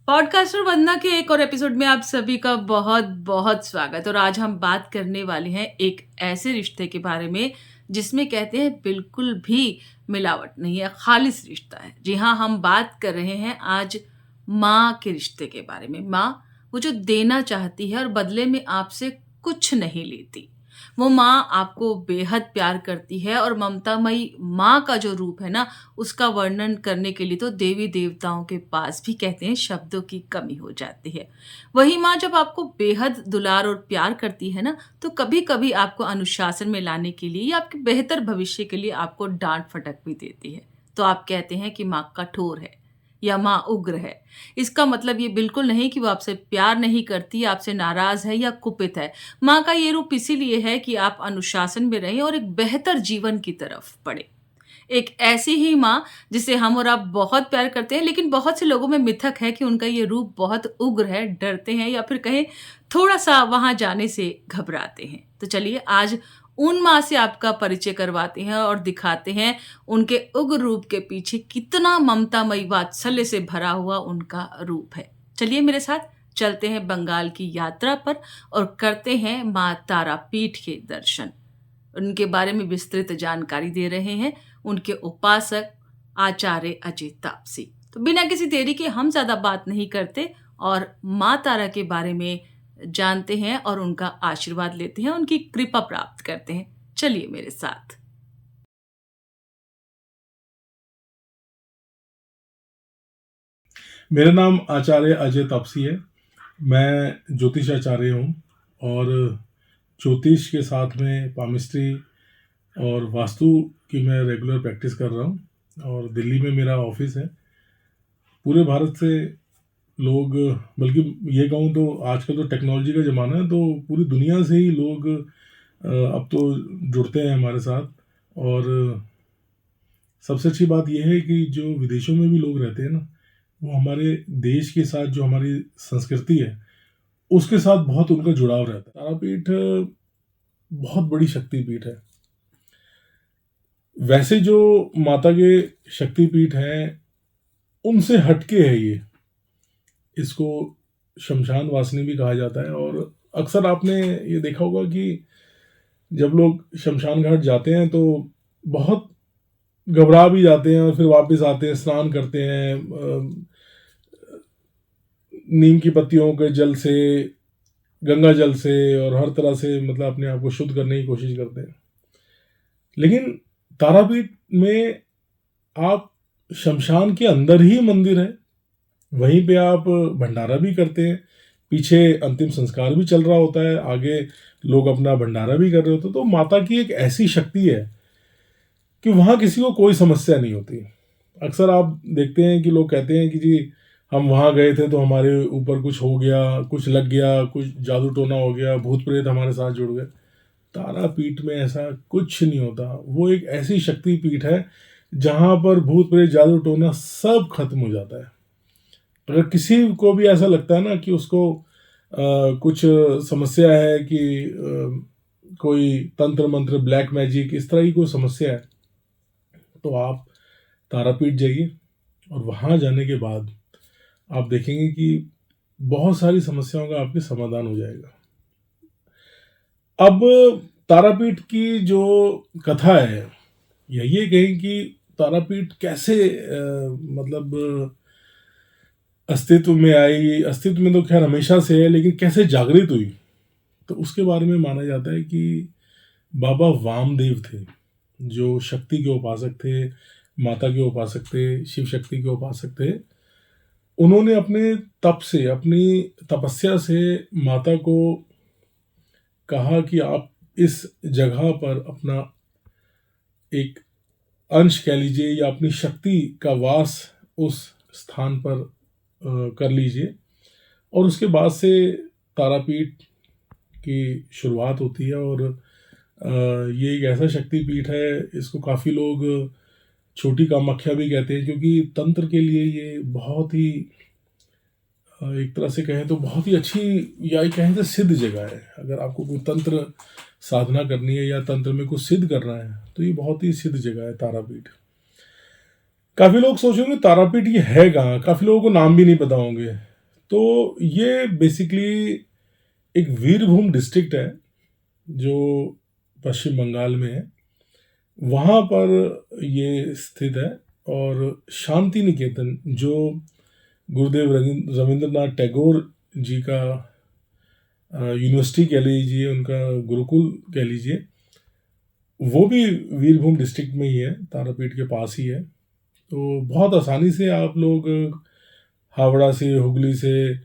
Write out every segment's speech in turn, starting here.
Podcast और वंदना के एक और एपिसोड में आप सभी का बहुत बहुत स्वागत। और आज हम बात करने वाले हैं एक ऐसे रिश्ते के बारे में जिसमें कहते हैं बिल्कुल भी मिलावट नहीं है, खालिस रिश्ता है। जी हाँ, हम बात कर रहे हैं आज माँ के रिश्ते के बारे में। माँ वो जो देना चाहती है और बदले में आपसे कुछ नहीं लेती। वो माँ आपको बेहद प्यार करती है और ममतामयी माँ का जो रूप है ना, उसका वर्णन करने के लिए तो देवी देवताओं के पास भी कहते हैं शब्दों की कमी हो जाती है। वही माँ जब आपको बेहद दुलार और प्यार करती है ना, तो कभी कभी आपको अनुशासन में लाने के लिए या आपके बेहतर भविष्य के लिए आपको डांट फटक भी देती है। तो आप कहते हैं कि माँ कठोर है या माँ उग्र है। इसका मतलब ये बिल्कुल नहीं कि वो आपसे प्यार नहीं करती, आपसे नाराज है या कुपित है। माँ का ये रूप इसीलिए है कि आप अनुशासन में रहें और एक बेहतर जीवन की तरफ बढ़े। एक ऐसी ही माँ जिसे हम और आप बहुत प्यार करते हैं, लेकिन बहुत से लोगों में मिथक है कि उनका ये रूप बहुत उग्र है, डरते हैं या फिर कहें थोड़ा-सा वहाँ जाने से घबराते हैं। तो चलिए आज उन माँ से आपका परिचय करवाते हैं और दिखाते हैं उनके उग्र रूप के पीछे कितना ममतामयी वात्सल्य से भरा हुआ उनका रूप है। चलिए मेरे साथ चलते हैं बंगाल की यात्रा पर और करते हैं माँ तारापीठ के दर्शन। उनके बारे में विस्तृत जानकारी दे रहे हैं उनके उपासक आचार्य अजय तापसी। तो बिना किसी देरी के हम ज़्यादा बात नहीं करते और माँ तारा के बारे में जानते हैं और उनका आशीर्वाद लेते हैं, उनकी कृपा प्राप्त करते हैं। चलिए मेरे साथ। मेरा नाम आचार्य अजय तापसी है। मैं ज्योतिष आचार्य हूँ और ज्योतिष के साथ में पामिस्ट्री और वास्तु की मैं रेगुलर प्रैक्टिस कर रहा हूँ और दिल्ली में मेरा ऑफिस है। पूरे भारत से लोग, बल्कि ये कहूँ तो आजकल तो टेक्नोलॉजी का ज़माना है, तो पूरी दुनिया से ही लोग अब तो जुड़ते हैं हमारे साथ। और सबसे अच्छी बात यह है कि जो विदेशों में भी लोग रहते हैं ना, वो हमारे देश के साथ, जो हमारी संस्कृति है उसके साथ बहुत उनका जुड़ाव रहता है। तारापीठ बहुत बड़ी शक्तिपीठ है। वैसे जो माता के शक्तिपीठ हैं उनसे हटके है ये। इसको शमशान वासिनी भी कहा जाता है। और अक्सर आपने ये देखा होगा कि जब लोग शमशान घाट जाते हैं तो बहुत घबरा भी जाते हैं और फिर वापस आते हैं, स्नान करते हैं, नीम की पत्तियों के जल से, गंगा जल से और हर तरह से मतलब अपने आप को शुद्ध करने की कोशिश करते हैं। लेकिन तारापीठ में आप शमशान के अंदर ही मंदिर है, वहीं पे आप भंडारा भी करते हैं, पीछे अंतिम संस्कार भी चल रहा होता है, आगे लोग अपना भंडारा भी कर रहे होते हैं। तो माता की एक ऐसी शक्ति है कि वहाँ किसी को कोई समस्या नहीं होती। अक्सर आप देखते हैं कि लोग कहते हैं कि जी हम वहाँ गए थे तो हमारे ऊपर कुछ हो गया, कुछ लग गया, कुछ जादू टोना हो गया, भूत प्रेत हमारे साथ जुड़ गए। तारापीठ में ऐसा कुछ नहीं होता। वो एक ऐसी शक्ति पीठ है जहाँ पर भूत प्रेत, जादू टोना सब खत्म हो जाता है। अगर किसी को भी ऐसा लगता है ना कि उसको कुछ समस्या है, कि कोई तंत्र मंत्र, ब्लैक मैजिक, इस तरह की कोई समस्या है, तो आप तारापीठ जाइए और वहाँ जाने के बाद आप देखेंगे कि बहुत सारी समस्याओं का आपके समाधान हो जाएगा। अब तारापीठ की जो कथा है, या ये कहें कि तारापीठ कैसे मतलब अस्तित्व में आई। अस्तित्व में तो खैर हमेशा से है, लेकिन कैसे जागृत हुई, तो उसके बारे में माना जाता है कि बाबा वामदेव थे, जो शक्ति के उपासक थे, माता के उपासक थे, शिव शक्ति के उपासक थे। उन्होंने अपने तप से, अपनी तपस्या से माता को कहा कि आप इस जगह पर अपना एक अंश कह लीजिए, या अपनी शक्ति का वास उस स्थान पर कर लीजिए। और उसके बाद से तारापीठ की शुरुआत होती है। और ये एक ऐसा शक्तिपीठ है, इसको काफ़ी लोग छोटी कामाख्या भी कहते हैं, क्योंकि तंत्र के लिए ये बहुत ही एक तरह से कहें तो बहुत ही अच्छी, या कहें तो सिद्ध जगह है। अगर आपको कोई तंत्र साधना करनी है या तंत्र में कुछ सिद्ध करना है तो ये बहुत ही सिद्ध जगह है तारापीठ। काफ़ी लोग सोचेंगे तारापीठ ये है कहाँ, काफ़ी लोगों को नाम भी नहीं पता होंगे। तो ये बेसिकली एक वीरभूम डिस्ट्रिक्ट है जो पश्चिम बंगाल में है, वहाँ पर ये स्थित है। और शांति निकेतन जो गुरुदेव रविंद्रनाथ टैगोर जी का यूनिवर्सिटी कह लीजिए, उनका गुरुकुल कह लीजिए, वो भी वीरभूम डिस्ट्रिक्ट में ही है, तारापीठ के पास ही है। तो बहुत आसानी से आप लोग हावड़ा से, हुगली से,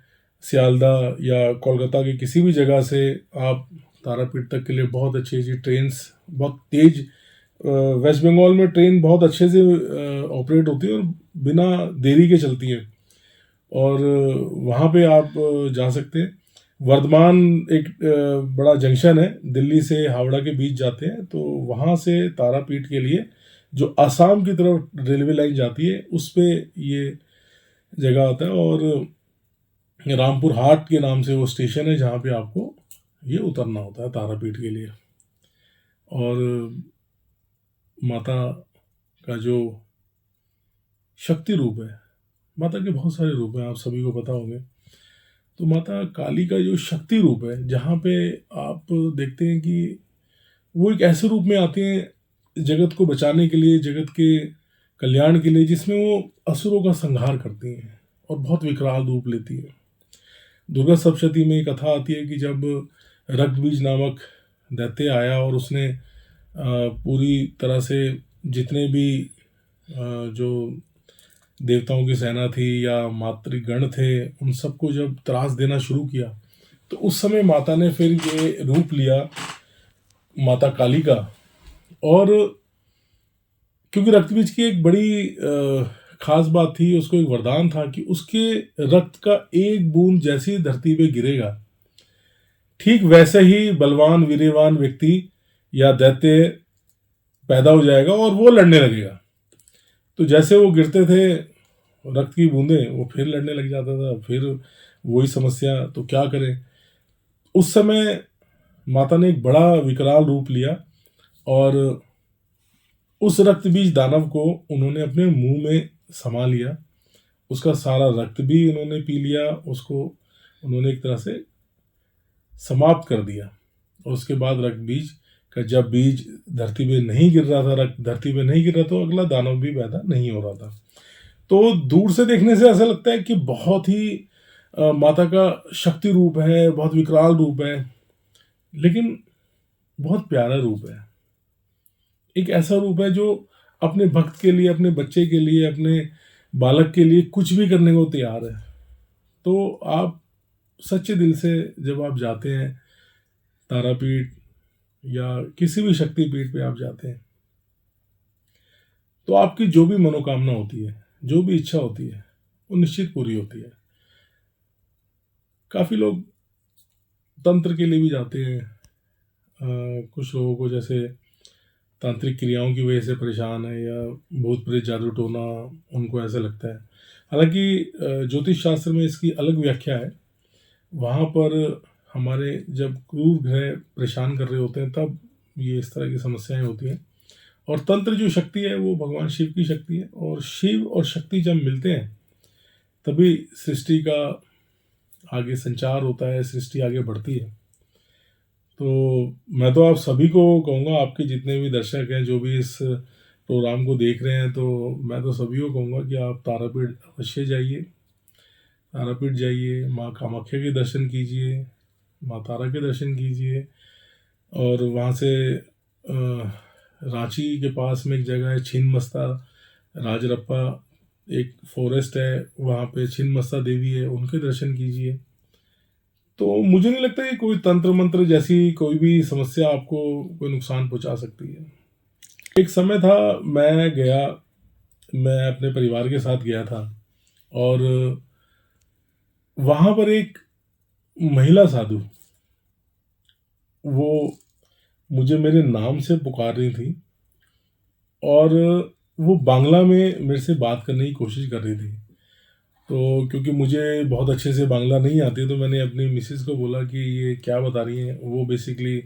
सियालदह या कोलकाता की किसी भी जगह से आप तारापीठ तक के लिए बहुत अच्छी अच्छी ट्रेन्स, बहुत तेज, वेस्ट बंगाल में ट्रेन बहुत अच्छे से ऑपरेट होती है और बिना देरी के चलती है, और वहाँ पे आप जा सकते हैं। वर्धमान एक बड़ा जंक्शन है, दिल्ली से हावड़ा के बीच जाते हैं, तो वहाँ से तारापीठ के लिए जो असम की तरफ रेलवे लाइन जाती है उस पे ये जगह आता है, और रामपुर हाट के नाम से वो स्टेशन है जहाँ पे आपको ये उतरना होता है तारापीठ के लिए। और माता का जो शक्ति रूप है, माता के बहुत सारे रूप हैं, आप सभी को पता होंगे। तो माता काली का जो शक्ति रूप है, जहाँ पे आप देखते हैं कि वो एक ऐसे रूप में आते हैं जगत को बचाने के लिए, जगत के कल्याण के लिए, जिसमें वो असुरों का संहार करती हैं और बहुत विकराल रूप लेती है। दुर्गा सप्तशती में एक कथा आती है कि जब रक्तबीज नामक दैत्य आया और उसने पूरी तरह से जितने भी जो देवताओं की सेना थी या मातृगण थे, उन सबको जब त्रास देना शुरू किया, तो उस समय माता ने फिर ये रूप लिया, माता काली का। और क्योंकि रक्तबीज की एक बड़ी खास बात थी, उसको एक वरदान था कि उसके रक्त का एक बूंद जैसे ही धरती पे गिरेगा, ठीक वैसे ही बलवान वीर्यवान व्यक्ति या दैत्य पैदा हो जाएगा और वो लड़ने लगेगा। तो जैसे वो गिरते थे रक्त की बूंदें, वो फिर लड़ने लग जाता था, फिर वही समस्या, तो क्या करें। उस समय माता ने एक बड़ा विकराल रूप लिया और उस रक्तबीज दानव को उन्होंने अपने मुंह में समा लिया, उसका सारा रक्त भी उन्होंने पी लिया, उसको उन्होंने एक तरह से समाप्त कर दिया। और उसके बाद रक्तबीज का जब बीज धरती पे नहीं गिर रहा था, रक्त धरती पे नहीं गिर रहा, तो अगला दानव भी पैदा नहीं हो रहा था। तो दूर से देखने से ऐसा लगता है कि बहुत ही माता का शक्ति रूप है, बहुत विकराल रूप है, लेकिन बहुत प्यारा रूप है। एक ऐसा रूप है जो अपने भक्त के लिए, अपने बच्चे के लिए, अपने बालक के लिए कुछ भी करने को तैयार है। तो आप सच्चे दिल से जब आप जाते हैं तारापीठ या किसी भी शक्तिपीठ पे आप जाते हैं, तो आपकी जो भी मनोकामना होती है, जो भी इच्छा होती है, वो निश्चित पूरी होती है। काफ़ी लोग तंत्र के लिए भी जाते हैं। कुछ लोगों को जैसे तांत्रिक क्रियाओं की वजह से परेशान है या भूत प्रेत जादू टोना, उनको ऐसा लगता है। हालांकि ज्योतिष शास्त्र में इसकी अलग व्याख्या है। वहाँ पर हमारे जब क्रूर ग्रह परेशान कर रहे होते हैं तब ये इस तरह की समस्याएं होती हैं। और तंत्र जो शक्ति है वो भगवान शिव की शक्ति है, और शिव और शक्ति जब मिलते हैं तभी सृष्टि का आगे संचार होता है, सृष्टि आगे बढ़ती है। तो मैं तो आप सभी को कहूँगा, आपके जितने भी दर्शक हैं जो भी इस प्रोग्राम को देख रहे हैं, तो मैं तो सभी को कहूँगा कि आप तारापीठ अवश्य जाइए, तारापीठ जाइए, माँ कामाख्या के दर्शन कीजिए, माँ तारा के दर्शन कीजिए। और वहाँ से रांची के पास में एक जगह है छिन्नमस्ता राजरप्पा, एक फॉरेस्ट है, वहाँ पे छिन्नमस्ता देवी है, उनके दर्शन कीजिए। तो मुझे नहीं लगता कि कोई तंत्र मंत्र जैसी कोई भी समस्या आपको कोई नुकसान पहुंचा सकती है। एक समय था, मैं अपने परिवार के साथ गया था, और वहाँ पर एक महिला साधु, वो मुझे मेरे नाम से पुकार रही थी और वो बांग्ला में मेरे से बात करने की कोशिश कर रही थी। तो क्योंकि मुझे बहुत अच्छे से बांग्ला नहीं आती, तो मैंने अपनी मिसेस को बोला कि ये क्या बता रही हैं। वो बेसिकली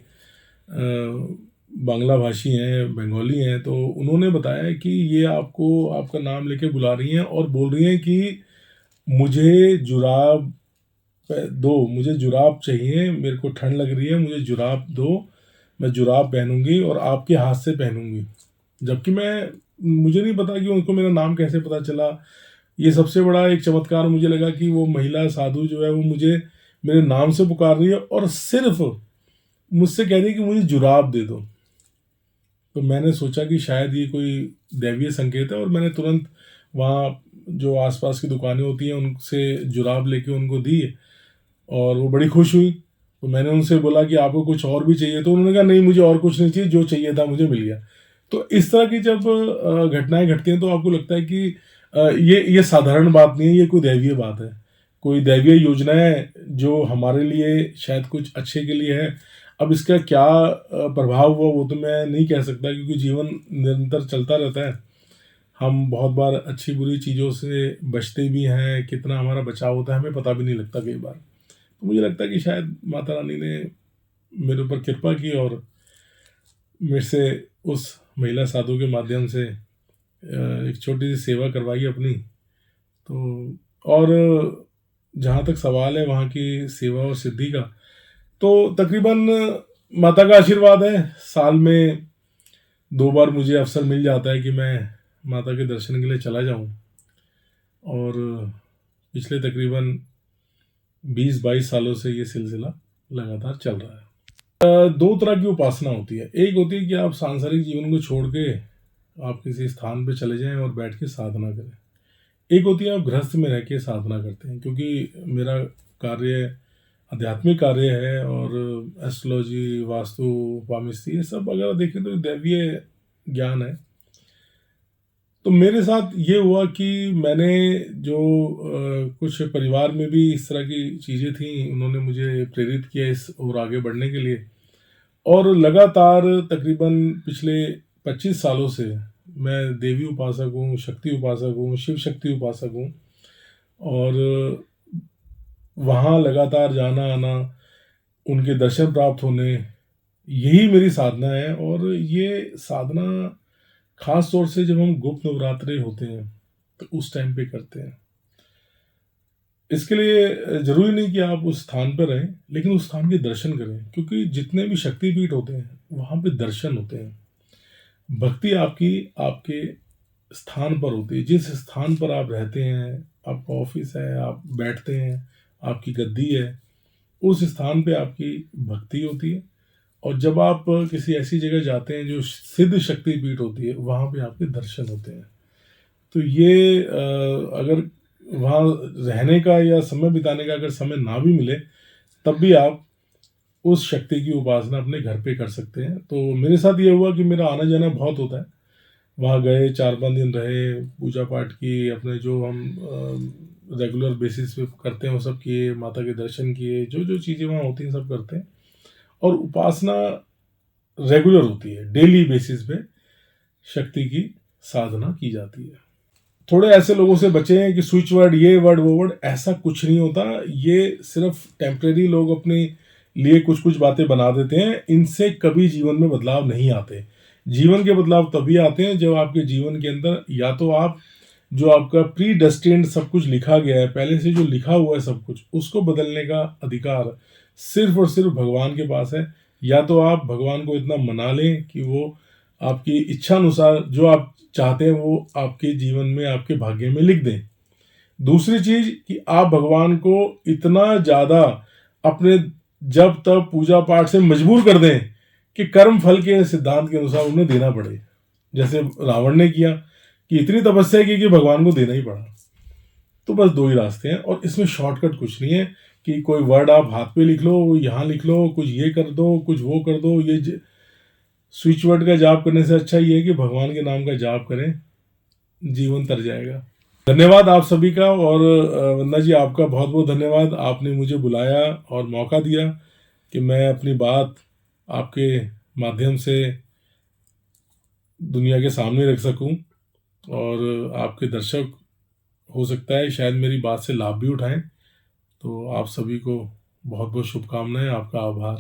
बांग्ला भाषी हैं, बंगाली हैं। तो उन्होंने बताया कि ये आपको आपका नाम लेके बुला रही हैं और बोल रही हैं कि मुझे जुराब दो, मुझे जुराब चाहिए, मेरे को ठंड लग रही है, मुझे जुराब दो, मैं जुराब पहनूंगी और आपके हाथ से पहनूंगी। जबकि मुझे नहीं पता कि उनको मेरा नाम कैसे पता चला। ये सबसे बड़ा एक चमत्कार मुझे लगा कि वो महिला साधु जो है वो मुझे मेरे नाम से पुकार रही है और सिर्फ मुझसे कह रही है कि मुझे जुराब दे दो। तो मैंने सोचा कि शायद ये कोई दैवीय संकेत है और मैंने तुरंत वहाँ जो आसपास की दुकानें होती हैं उनसे जुराब लेके उनको दी और वो बड़ी खुश हुई। तो मैंने उनसे बोला कि आपको कुछ और भी चाहिए? तो उन्होंने कहा नहीं, मुझे और कुछ नहीं चाहिए, जो चाहिए था मुझे मिल गया। तो इस तरह की जब घटनाएं घटती हैं तो आपको लगता है कि ये साधारण बात नहीं है, ये कोई दैवीय बात है, कोई दैवीय योजना है जो हमारे लिए शायद कुछ अच्छे के लिए है। अब इसका क्या प्रभाव हुआ वो तो मैं नहीं कह सकता, क्योंकि जीवन निरंतर चलता रहता है। हम बहुत बार अच्छी बुरी चीज़ों से बचते भी हैं, कितना हमारा बचाव होता है हमें पता भी नहीं लगता कई बार। तो मुझे लगता है कि शायद माता रानी ने मेरे ऊपर कृपा की और मेरे से उस महिला साधु के माध्यम से एक छोटी सी सेवा करवाई अपनी। तो और जहाँ तक सवाल है वहाँ की सेवा और सिद्धि का, तो तकरीबन माता का आशीर्वाद है, साल में 2 बार मुझे अवसर मिल जाता है कि मैं माता के दर्शन के लिए चला जाऊं। और पिछले तकरीबन 20-22 सालों से ये सिलसिला लगातार चल रहा है। 2 तरह की उपासना होती है। एक होती है कि आप सांसारिक जीवन को छोड़ के आप किसी स्थान पे चले जाएं और बैठ के साधना करें। एक होती है आप गृहस्थ में रह के साधना करते हैं, क्योंकि मेरा कार्य आध्यात्मिक कार्य है और एस्ट्रोलॉजी, वास्तु, पामिस्ट्री, ये सब अगर देखें तो दैवीय ज्ञान है। तो मेरे साथ ये हुआ कि मैंने जो कुछ परिवार में भी इस तरह की चीज़ें थी, उन्होंने मुझे प्रेरित किया इस और आगे बढ़ने के लिए। और लगातार तकरीबन पिछले 25 सालों से मैं देवी उपासक हूँ, शक्ति उपासक हूँ, शिव शक्ति उपासक हूँ। और वहाँ लगातार जाना आना, उनके दर्शन प्राप्त होने, यही मेरी साधना है। और ये साधना खास तौर से जब हम गुप्त नवरात्रे होते हैं तो उस टाइम पे करते हैं। इसके लिए जरूरी नहीं कि आप उस स्थान पर रहें, लेकिन उस स्थान के दर्शन करें, क्योंकि जितने भी शक्तिपीठ होते हैं वहाँ पे दर्शन होते हैं। भक्ति आपकी आपके स्थान पर होती है, जिस स्थान पर आप रहते हैं, आपका ऑफिस है, आप बैठते हैं, आपकी गद्दी है, उस स्थान पे आपकी भक्ति होती है। और जब आप किसी ऐसी जगह जाते हैं जो सिद्ध शक्तिपीठ होती है, वहाँ पे आपके दर्शन होते हैं। तो ये अगर वहाँ रहने का या समय बिताने का अगर समय ना भी मिले, तब भी आप उस शक्ति की उपासना अपने घर पे कर सकते हैं। तो मेरे साथ ये हुआ कि मेरा आना जाना बहुत होता है, वहाँ गए, 4-5 दिन रहे, पूजा पाठ की, अपने जो हम रेगुलर बेसिस पे करते हैं वो सब किए, माता के दर्शन किए, जो जो चीज़ें वहाँ होती हैं सब करते हैं। और उपासना रेगुलर होती है, डेली बेसिस पे शक्ति की साधना की जाती है। थोड़े ऐसे लोगों से बचे हैं कि स्विच वर्ड, ये वर्ड वो वर्ड, ऐसा कुछ नहीं होता। ये सिर्फ टेम्परेरी लोग अपने लिए कुछ कुछ बातें बना देते हैं, इनसे कभी जीवन में बदलाव नहीं आते। जीवन के बदलाव तभी आते हैं जब आपके जीवन के अंदर या तो आप जो आपका प्री डेस्टिन्ड सब कुछ लिखा गया है, पहले से जो लिखा हुआ है सब कुछ, उसको बदलने का अधिकार सिर्फ और सिर्फ भगवान के पास है। या तो आप भगवान को इतना मना लें कि वो आपकी इच्छा अनुसार जो आप चाहते हैं वो आपके जीवन में, आपके भाग्य में लिख दें। दूसरी चीज कि आप भगवान को इतना ज्यादा अपने जब तब पूजा पाठ से मजबूर कर दें कि कर्म फल के सिद्धांत के अनुसार उन्हें देना पड़े, जैसे रावण ने किया कि इतनी तपस्या की कि भगवान को देना ही पड़ा। तो बस 2 ही रास्ते हैं, और इसमें शॉर्टकट कुछ नहीं है कि कोई वर्ड आप हाथ पे लिख लो, यहाँ लिख लो, कुछ ये कर दो, कुछ वो कर दो। ये स्विच वर्ड का जाप करने से अच्छा ये है कि भगवान के नाम का जाप करें, जीवन तर जाएगा। धन्यवाद आप सभी का। और वंदना जी, आपका बहुत बहुत धन्यवाद, आपने मुझे बुलाया और मौका दिया कि मैं अपनी बात आपके माध्यम से दुनिया के सामने रख सकूं। और आपके दर्शक हो सकता है शायद मेरी बात से लाभ भी उठाएं। तो आप सभी को बहुत बहुत शुभकामनाएं, आपका आभार।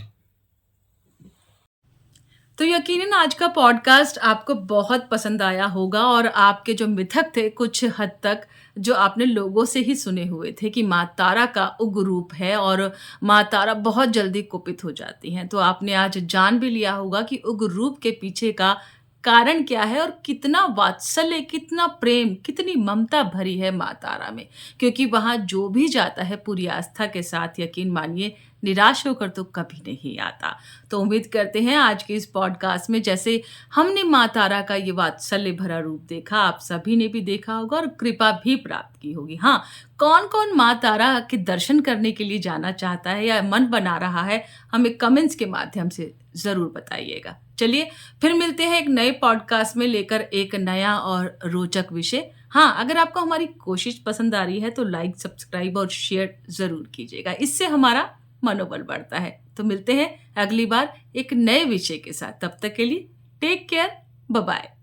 तो यकीनन आज का पॉडकास्ट आपको बहुत पसंद आया होगा और आपके जो मिथक थे कुछ हद तक जो आपने लोगों से ही सुने हुए थे कि माँ तारा का उग्र रूप है और माँ तारा बहुत जल्दी कुपित हो जाती हैं। तो आपने आज जान भी लिया होगा कि उग्र रूप के पीछे का कारण क्या है और कितना वात्सल्य, कितना प्रेम, कितनी ममता भरी है माँ तारा में। क्योंकि वहाँ जो भी जाता है पूरी आस्था के साथ, यकीन मानिए निराश होकर तो कभी नहीं आता। तो उम्मीद करते हैं आज के इस पॉडकास्ट में जैसे हमने माँ तारा का ये वात्सल्य भरा रूप देखा, आप सभी ने भी देखा होगा और कृपा भी प्राप्त की होगी। हाँ, कौन-कौन माँ तारा के दर्शन करने के लिए जाना चाहता है या मन बना रहा है, हमें कमेंट्स के माध्यम से ज़रूर बताइएगा। चलिए, फिर मिलते हैं एक नए पॉडकास्ट में लेकर एक नया और रोचक विषय। हाँ, अगर आपको हमारी कोशिश पसंद आ रही है तो लाइक, सब्सक्राइब और शेयर ज़रूर कीजिएगा। इससे हमारा मनोबल बढ़ता है। तो मिलते हैं अगली बार एक नए विषय के साथ। तब तक के लिए टेक केयर, बाय बाय।